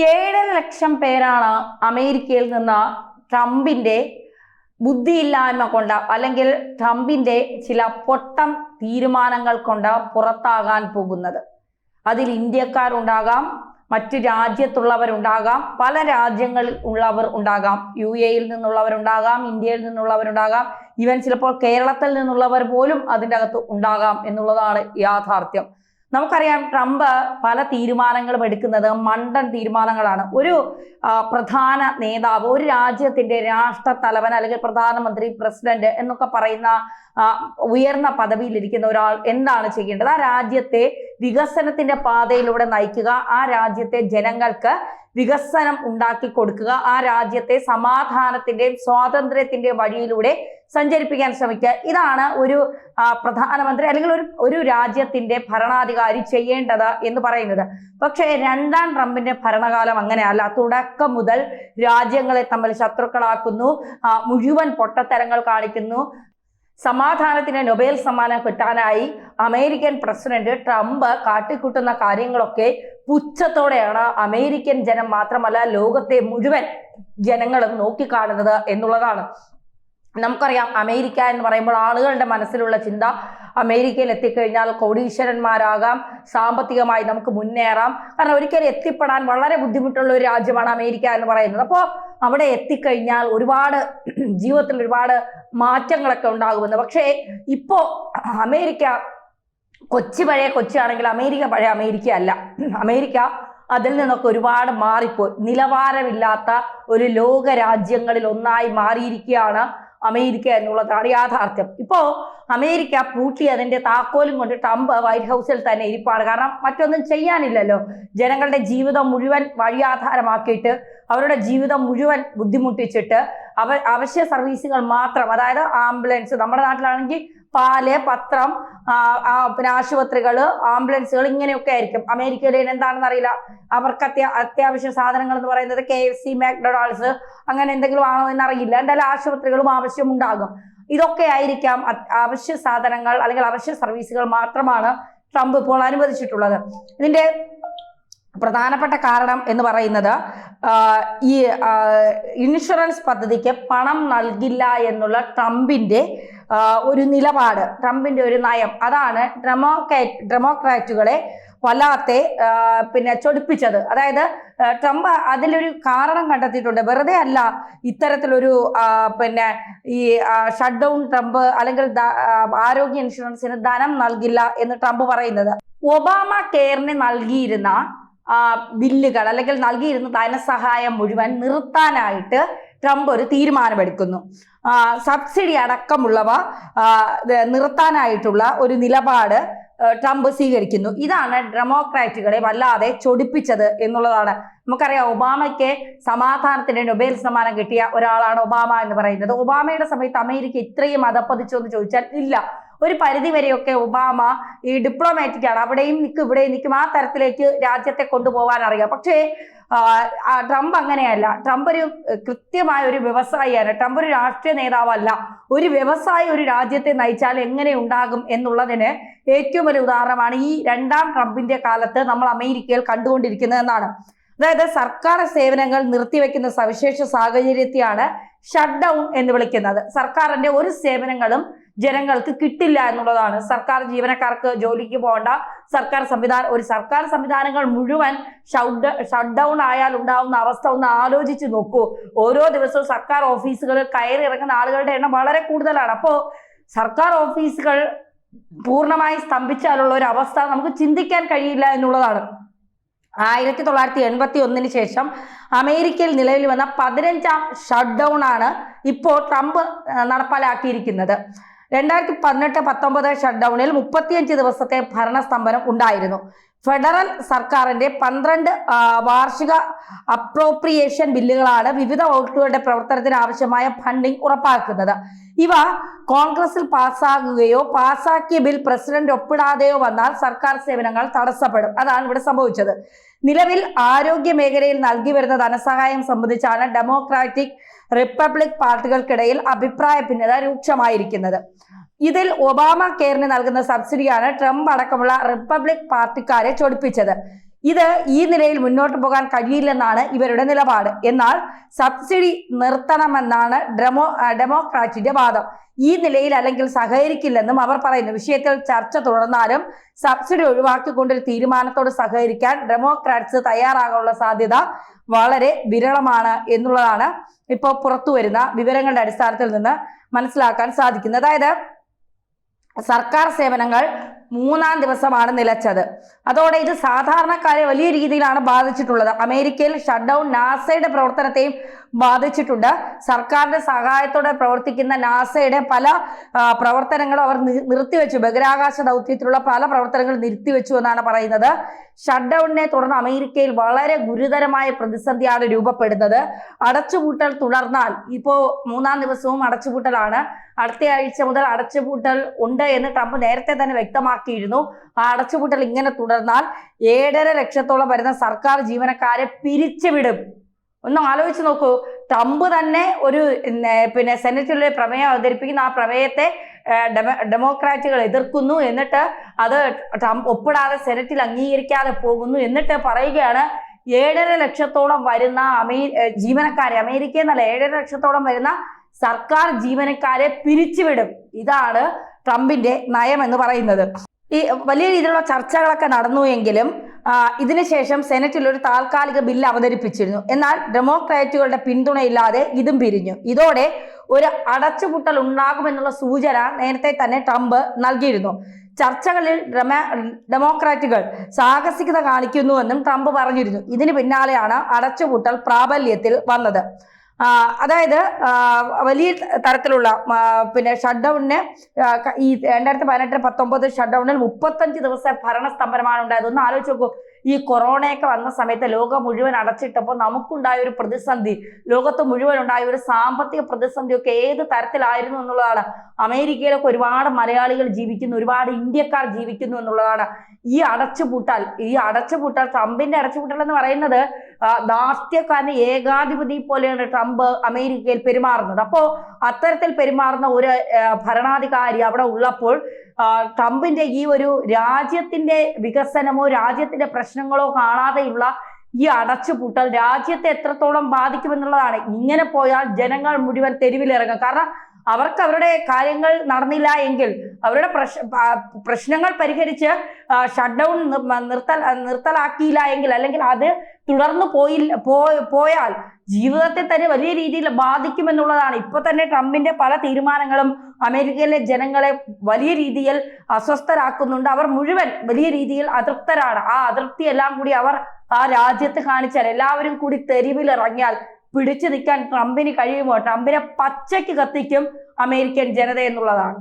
7 ലക്ഷം പേരാണ് അമേരിക്കയിൽ നിന്ന് ട്രംപിന്റെ ബുദ്ധിയില്ലായ്മ കൊണ്ട് അല്ലെങ്കിൽ ട്രംപിന്റെ ചില പൊട്ടം തീരുമാനങ്ങൾ കൊണ്ട് പുറത്താകാൻ പോകുന്നത്. അതിൽ ഇന്ത്യക്കാരുണ്ടാകാം, മറ്റു രാജ്യത്തുള്ളവരുണ്ടാകാം, പല രാജ്യങ്ങളിൽ ഉള്ളവർ ഉണ്ടാകാം, UAE നിന്നുള്ളവരുണ്ടാകാം, ഇന്ത്യയിൽ നിന്നുള്ളവരുണ്ടാകാം, ഈവൻ ചിലപ്പോൾ കേരളത്തിൽ നിന്നുള്ളവർ പോലും അതിൻ്റെ അകത്ത് ഉണ്ടാകാം എന്നുള്ളതാണ് യാഥാർത്ഥ്യം. നമുക്കറിയാം, ട്രംപ് പല തീരുമാനങ്ങളും എടുക്കുന്നത് മണ്ടൻ തീരുമാനങ്ങളാണ്. ഒരു പ്രധാന നേതാവ്, ഒരു രാജ്യത്തിന്റെ രാഷ്ട്ര തലവൻ അല്ലെങ്കിൽ പ്രധാനമന്ത്രി, പ്രസിഡന്റ് എന്നൊക്കെ പറയുന്ന ഉയർന്ന പദവിയിലിരിക്കുന്ന ഒരാൾ എന്താണ് ചെയ്യേണ്ടത്? ആ രാജ്യത്തെ വികസനത്തിന്റെ പാതയിലൂടെ നയിക്കുക, ആ രാജ്യത്തെ ജനങ്ങൾക്ക് വികസനം ഉണ്ടാക്കി കൊടുക്കുക, ആ രാജ്യത്തെ സമാധാനത്തിന്റെയും സ്വാതന്ത്ര്യത്തിന്റെയും വഴിയിലൂടെ സഞ്ചരിപ്പിക്കാൻ ശ്രമിക്കുക. ഇതാണ് ഒരു പ്രധാനമന്ത്രി അല്ലെങ്കിൽ ഒരു രാജ്യത്തിന്റെ ഭരണാധികാരി ചെയ്യേണ്ടത് എന്ന് പറയുന്നത്. പക്ഷേ രണ്ടാം ട്രംപിന്റെ ഭരണകാലം അങ്ങനെയല്ല. തുടക്കം മുതൽ രാജ്യങ്ങളെ തമ്മിൽ ശത്രുക്കളാക്കുന്നു, മുഴുവൻ പൊട്ടത്തരങ്ങൾ കാണിക്കുന്നു. സമാധാനത്തിന് നൊബേൽ സമ്മാനം കിട്ടാനായി അമേരിക്കൻ പ്രസിഡന്റ് ട്രംപ് കാട്ടിക്കൂട്ടുന്ന കാര്യങ്ങളൊക്കെ പുച്ഛത്തോടെയാണ് അമേരിക്കൻ ജനം മാത്രമല്ല ലോകത്തെ മുഴുവൻ ജനങ്ങളും നോക്കിക്കാണുന്നത് എന്നുള്ളതാണ്. നമുക്കറിയാം, അമേരിക്ക എന്ന് പറയുമ്പോൾ ആളുകളുടെ മനസ്സിലുള്ള ചിന്ത അമേരിക്കയിൽ എത്തിക്കഴിഞ്ഞാൽ കോടീശ്വരന്മാരാകാം, സാമ്പത്തികമായി നമുക്ക് മുന്നേറാം. കാരണം ഒരിക്കലും എത്തിപ്പെടാൻ വളരെ ബുദ്ധിമുട്ടുള്ള ഒരു രാജ്യമാണ് അമേരിക്ക എന്ന് പറയുന്നത്. അപ്പോൾ അവിടെ എത്തിക്കഴിഞ്ഞാൽ ജീവിതത്തിൽ ഒരുപാട് മാറ്റങ്ങളൊക്കെ ഉണ്ടാകുമെന്ന്. പക്ഷേ ഇപ്പോൾ അമേരിക്ക പഴയ കൊച്ചിയാണെങ്കിൽ അമേരിക്ക പഴയ അമേരിക്ക അല്ല. അമേരിക്ക അതിൽ നിന്നൊക്കെ ഒരുപാട് മാറിപ്പോയി. നിലവാരമില്ലാത്ത ഒരു ലോക രാജ്യങ്ങളിൽ ഒന്നായി മാറിയിരിക്കുകയാണ് അമേരിക്ക എന്നുള്ളതാണ് യാഥാർത്ഥ്യം. ഇപ്പോ അമേരിക്ക പൂട്ടി അതിന്റെ താക്കോലും കൊണ്ട് ട്രംപ് വൈറ്റ് ഹൗസിൽ തന്നെ ഇരിപ്പാണ്. കാരണം മറ്റൊന്നും ചെയ്യാനില്ലല്ലോ. ജനങ്ങളുടെ ജീവിതം മുഴുവൻ വഴിയാധാരമാക്കിയിട്ട് അവരുടെ ജീവിതം മുഴുവൻ ബുദ്ധിമുട്ടിച്ചിട്ട് അവശ്യ സർവീസുകൾ മാത്രം, അതായത് ആംബുലൻസ്, നമ്മുടെ നാട്ടിലാണെങ്കിൽ പാല്, പത്രം, പിന്നെ ആശുപത്രികൾ, ആംബുലൻസുകൾ, ഇങ്ങനെയൊക്കെ ആയിരിക്കും. അമേരിക്കയിൽ എന്താണെന്ന് അറിയില്ല. അവർക്ക് അത്യാവശ്യ സാധനങ്ങൾ എന്ന് പറയുന്നത് KFC, മാക്ഡൊണാൾഡ്സ് അങ്ങനെ എന്തെങ്കിലും ആണോ എന്നറിയില്ല. എന്തായാലും ആശുപത്രികളും ആവശ്യമുണ്ടാകും. ഇതൊക്കെ ആയിരിക്കാം അവശ്യ സാധനങ്ങൾ അല്ലെങ്കിൽ അവശ്യ സർവീസുകൾ മാത്രമാണ് ട്രംപ് ഇപ്പോൾ അനുവദിച്ചിട്ടുള്ളത്. ഇതിന്റെ പ്രധാനപ്പെട്ട കാരണം എന്ന് പറയുന്നത് ഈ ഇൻഷുറൻസ് പദ്ധതിക്ക് പണം നൽകില്ല എന്നുള്ള ട്രംപിന്റെ ഒരു നിലപാട്, ട്രംപിന്റെ ഒരു നയം, അതാണ് ഡെമോക്രാറ്റുകളെ വല്ലാതെ ചൊടിപ്പിച്ചത്. അതായത് ട്രംപ് അതിലൊരു കാരണം കണ്ടെത്തിയിട്ടുണ്ട്. വെറുതെ അല്ല ഇത്തരത്തിലൊരു ഈ ഷട്ട് ഡൗൺ ട്രംപ് അല്ലെങ്കിൽ ആരോഗ്യ ഇൻഷുറൻസിന് ധനം നൽകില്ല എന്ന് ട്രംപ് പറയുന്നത്. ഒബാമ കെയറിന് നൽകിയിരുന്ന ബില്ലുകൾ അല്ലെങ്കിൽ നൽകിയിരുന്ന ധനസഹായം മുഴുവൻ നിർത്താനായിട്ട് ട്രംപ് ഒരു തീരുമാനമെടുക്കുന്നു. സബ്സിഡി അടക്കമുള്ളവ നിർത്താനായിട്ടുള്ള ഒരു നിലപാട് ട്രംപ് സ്വീകരിക്കുന്നു. ഇതാണ് ഡെമോക്രാറ്റുകളെ വല്ലാതെ ചൊടിപ്പിച്ചത് എന്നുള്ളതാണ്. നമുക്കറിയാം, ഒബാമയ്ക്ക് സമാധാനത്തിന്റെ നൊബേൽ സമ്മാനം കിട്ടിയ ഒരാളാണ് ഒബാമ എന്ന് പറയുന്നത്. ഒബാമയുടെ സമയത്ത് അമേരിക്ക ഇത്രയും അധപ്പതിച്ചോ എന്ന് ചോദിച്ചാൽ ഇല്ല. ഒരു പരിധി വരെയൊക്കെ ഒബാമ ഈ ഡിപ്ലോമാറ്റിക് ആണ്, അവിടെയും നിൽക്കും ഇവിടെയും നിൽക്കും, ആ തരത്തിലേക്ക് രാജ്യത്തെ കൊണ്ടുപോകാൻ അറിയാം. പക്ഷേ ട്രംപ് അങ്ങനെയല്ല. ട്രംപ് ഒരു കൃത്യമായ ഒരു വ്യവസായിയാണ്. ട്രംപ് ഒരു രാഷ്ട്രീയ നേതാവല്ല. ഒരു വ്യവസായി ഒരു രാജ്യത്തെ നയിച്ചാൽ എങ്ങനെ ഉണ്ടാകും എന്നുള്ളതിന് ഏറ്റവും വലിയ ഉദാഹരണമാണ് ഈ രണ്ടാം ട്രംപിന്റെ കാലത്ത് നമ്മൾ അമേരിക്കയിൽ കണ്ടുകൊണ്ടിരിക്കുന്നത് എന്നാണ്. അതായത് സർക്കാർ സേവനങ്ങൾ നിർത്തിവെക്കുന്ന സവിശേഷ സാഹചര്യത്തെയാണ് ഷട്ട് ഡൗൺ എന്ന് വിളിക്കുന്നത്. സർക്കാരിന്റെ ഒരു സേവനങ്ങളും ജനങ്ങൾക്ക് കിട്ടില്ല എന്നുള്ളതാണ്. സർക്കാർ ജീവനക്കാർക്ക് ജോലിക്ക് പോകേണ്ട, സർക്കാർ സംവിധാനങ്ങൾ മുഴുവൻ ഷട്ട് ഡൗൺ ആയാൽ ഉണ്ടാവുന്ന അവസ്ഥ ഒന്ന് ആലോചിച്ച് നോക്കൂ. ഓരോ ദിവസവും സർക്കാർ ഓഫീസുകളിൽ കയറി ഇറങ്ങുന്ന ആളുകളുടെ എണ്ണം വളരെ കൂടുതലാണ്. അപ്പോൾ സർക്കാർ ഓഫീസുകൾ പൂർണ്ണമായി സ്തംഭിച്ചാലുള്ള ഒരു അവസ്ഥ നമുക്ക് ചിന്തിക്കാൻ കഴിയില്ല എന്നുള്ളതാണ്. 1981 ശേഷം അമേരിക്കയിൽ നിലവിൽ വന്ന 15ാം ഷട്ട് ഡൗൺ ആണ് ഇപ്പോൾ ട്രംപ് നടപ്പാലാക്കിയിരിക്കുന്നത്. 2018-19 ഷട്ട് ഡൗണിൽ 35 ദിവസത്തെ ഭരണസ്തംഭനം ഉണ്ടായിരുന്നു. ഫെഡറൽ സർക്കാരിന്റെ 12 വാർഷിക അപ്രോപ്രിയേഷൻ ബില്ലുകളാണ് വിവിധ വകുപ്പുകളുടെ പ്രവർത്തനത്തിന് ആവശ്യമായ ഫണ്ടിംഗ് ഉറപ്പാക്കുന്നത്. ഇവ കോൺഗ്രസിൽ പാസ്സാകുകയോ പാസ്സാക്കിയ ബിൽ പ്രസിഡന്റ് ഒപ്പിടാതെയോ വന്നാൽ സർക്കാർ സേവനങ്ങൾ തടസ്സപ്പെടും. അതാണ് ഇവിടെ സംഭവിച്ചത്. നിലവിൽ ആരോഗ്യ മേഖലയിൽ നൽകി വരുന്ന ധനസഹായം സംബന്ധിച്ചാണ് ഡെമോക്രാറ്റിക്, റിപ്പബ്ലിക് പാർട്ടികൾക്കിടയിൽ അഭിപ്രായ ഭിന്നത രൂക്ഷമായിരിക്കുന്നത്. ഇതിൽ ഒബാമ കെയറിന് നൽകുന്ന സബ്സിഡിയാണ് ട്രംപ് അടക്കമുള്ള റിപ്പബ്ലിക് പാർട്ടിക്കാരെ ചൊടിപ്പിച്ചത്. ഇത് ഈ നിലയിൽ മുന്നോട്ട് പോകാൻ കഴിയില്ലെന്നാണ് ഇവരുടെ നിലപാട്. എന്നാൽ സബ്സിഡി നിർത്തണമെന്നാണ് ഡെമോക്രാറ്റിന്റെ വാദം. ഈ നിലയിൽ അല്ലെങ്കിൽ സഹകരിക്കില്ലെന്നും അവർ പറയുന്നു. വിഷയത്തിൽ ചർച്ച തുടർന്നാലും സബ്സിഡി ഒഴിവാക്കിക്കൊണ്ടൊരു തീരുമാനത്തോട് സഹകരിക്കാൻ ഡെമോക്രാറ്റ്സ് തയ്യാറാകാനുള്ള സാധ്യത വളരെ വിരളമാണ് എന്നുള്ളതാണ് ഇപ്പോൾ പുറത്തു വരുന്ന വിവരങ്ങളുടെ അടിസ്ഥാനത്തിൽ നിന്ന് മനസ്സിലാക്കാൻ സാധിക്കുന്നത്. അതായത് സർക്കാർ സേവനങ്ങൾ 3-ാം ദിവസമാണ് നിലച്ചത്. അതോടെ ഇത് സാധാരണക്കാരെ വലിയ രീതിയിലാണ് ബാധിച്ചിട്ടുള്ളത്. അമേരിക്കയിൽ ഷട്ട് ഡൗൺ നാസയുടെ പ്രവർത്തനത്തെയും ബാധിച്ചിട്ടുണ്ട്. സർക്കാരിന്റെ സഹായത്തോടെ പ്രവർത്തിക്കുന്ന നാസയുടെ പല പ്രവർത്തനങ്ങളും അവർ നിർത്തിവെച്ചു. ബഹിരാകാശ ദൗത്യത്തിലുള്ള പല പ്രവർത്തനങ്ങളും നിർത്തിവെച്ചു എന്നാണ് പറയുന്നത്. ഷട്ട് ഡൗണിനെ തുടർന്ന് അമേരിക്കയിൽ വളരെ ഗുരുതരമായ പ്രതിസന്ധിയാണ് രൂപപ്പെടുന്നത്. അടച്ചുപൂട്ടൽ തുടർന്നാൽ ഇപ്പോൾ 3-ാം ദിവസവും അടച്ചുപൂട്ടലാണ്. അടുത്ത ആഴ്ച മുതൽ അടച്ചുപൂട്ടൽ ഉണ്ട് എന്ന് ട്രംപ് നേരത്തെ തന്നെ വ്യക്തമാക്കിയിരുന്നു. ആ അടച്ചുപൂട്ടൽ ഇങ്ങനെ തുടർന്നാൽ 7.5 ലക്ഷത്തോളം വരുന്ന സർക്കാർ ജീവനക്കാരെ പിരിച്ചുവിടും. ഒന്ന് ആലോചിച്ച് നോക്കൂ. ട്രംപ് തന്നെ ഒരു സെനറ്റിൽ ഒരു പ്രമേയം അവതരിപ്പിക്കുന്ന ആ പ്രമേയത്തെ ഡെമോക്രാറ്റുകൾ എതിർക്കുന്നു. എന്നിട്ട് അത് ട്രംപ് ഒപ്പിടാതെ സെനറ്റിൽ അംഗീകരിക്കാതെ പോകുന്നു. എന്നിട്ട് പറയുകയാണ് 7.5 ലക്ഷത്തോളം വരുന്ന ജീവനക്കാരെ, അമേരിക്കയിൽ നിന്നല്ല 7.5 ലക്ഷത്തോളം വരുന്ന സർക്കാർ ജീവനക്കാരെ പിരിച്ചുവിടും. ഇതാണ് ട്രംപിന്റെ നയം എന്ന് പറയുന്നത്. ഈ വലിയ രീതിയിലുള്ള ചർച്ചകളൊക്കെ നടന്നു എങ്കിലും ഇതിനുശേഷം സെനറ്റിൽ ഒരു താൽക്കാലിക ബില്ല് അവതരിപ്പിച്ചിരുന്നു. എന്നാൽ ഡെമോക്രാറ്റുകളുടെ പിന്തുണയില്ലാതെ ഇതും പിരിഞ്ഞു. ഇതോടെ ഒരു അടച്ചുപൂട്ടൽ ഉണ്ടാകുമെന്നുള്ള സൂചന നേരത്തെ തന്നെ ട്രംപ് നൽകിയിരുന്നു. ചർച്ചകളിൽ ഡെമോക്രാറ്റുകൾ സാഹസികത കാണിക്കുന്നുവെന്നും ട്രംപ് പറഞ്ഞിരുന്നു. ഇതിന് പിന്നാലെയാണ് അടച്ചുപൂട്ടൽ പ്രാബല്യത്തിൽ വന്നത്. അതായത് വലിയ തരത്തിലുള്ള ഷട്ട് ഡൗണിന് ഈ 2018-19 ഷട്ട് ഡൗണിൽ 35 ദിവസം ഭരണസ്തംഭനമാണ് ഉണ്ടായത്. ഒന്ന് ആലോചിച്ച് നോക്കൂ. ഈ കൊറോണയൊക്കെ വന്ന സമയത്ത് ലോകം മുഴുവൻ അടച്ചിട്ടപ്പോൾ നമുക്കുണ്ടായ ഒരു പ്രതിസന്ധി, ലോകത്ത് മുഴുവൻ ഉണ്ടായ ഒരു സാമ്പത്തിക പ്രതിസന്ധിയൊക്കെ ഏത് തരത്തിലായിരുന്നു എന്നുള്ളതാണ്. അമേരിക്കയിലൊക്കെ ഒരുപാട് മലയാളികൾ ജീവിക്കുന്നു, ഒരുപാട് ഇന്ത്യക്കാർ ജീവിക്കുന്നു എന്നുള്ളതാണ്. ഈ അടച്ചുപൂട്ടൽ ട്രംപിന്റെ അടച്ചുപൂട്ടൽ എന്ന് പറയുന്നത് ദാർഷ്ട്യക്കാരന് ഏകാധിപതി പോലെയാണ് ട്രംപ് അമേരിക്കയിൽ പെരുമാറുന്നത്. അപ്പോ അത്തരത്തിൽ പെരുമാറുന്ന ഒരു ഭരണാധികാരി അവിടെ ഉള്ളപ്പോൾ ട്രംപിന്റെ ഈ ഒരു രാജ്യത്തിന്റെ വികസനമോ രാജ്യത്തിന്റെ പ്രശ്നങ്ങളോ കാണാതെയുള്ള ഈ അടച്ചുപൂട്ടൽ രാജ്യത്തെ എത്രത്തോളം ബാധിക്കുമെന്നുള്ളതാണ്. ഇങ്ങനെ പോയാൽ ജനങ്ങൾ മുഴുവൻ തെരുവിലിറങ്ങും. കാരണം അവർക്ക് അവരുടെ കാര്യങ്ങൾ നടന്നില്ല എങ്കിൽ, അവരുടെ പ്രശ്നങ്ങൾ പരിഹരിച്ച് ഷട്ട് ഡൗൺ നിർത്തലാക്കിയില്ല എങ്കിൽ, അല്ലെങ്കിൽ അത് തുടർന്ന് പോയാൽ ജീവിതത്തെ തന്നെ വലിയ രീതിയിൽ ബാധിക്കുമെന്നുള്ളതാണ്. ഇപ്പൊ തന്നെ ട്രംപിന്റെ പല തീരുമാനങ്ങളും അമേരിക്കയിലെ ജനങ്ങളെ വലിയ രീതിയിൽ അസ്വസ്ഥരാക്കുന്നുണ്ട്. അവർ മുഴുവൻ വലിയ രീതിയിൽ അതൃപ്തരാണ്. ആ അതൃപ്തി എല്ലാം കൂടി അവർ ആ രാജ്യത്ത് കാണിച്ചാൽ, എല്ലാവരും കൂടി തെരുവിലിറങ്ങിയാൽ പിടിച്ചു നിൽക്കാൻ ട്രംപിന് കഴിയുമോ? ട്രംപിനെ പച്ചയ്ക്ക് കത്തിക്കും അമേരിക്കൻ ജനത എന്നുള്ളതാണ്.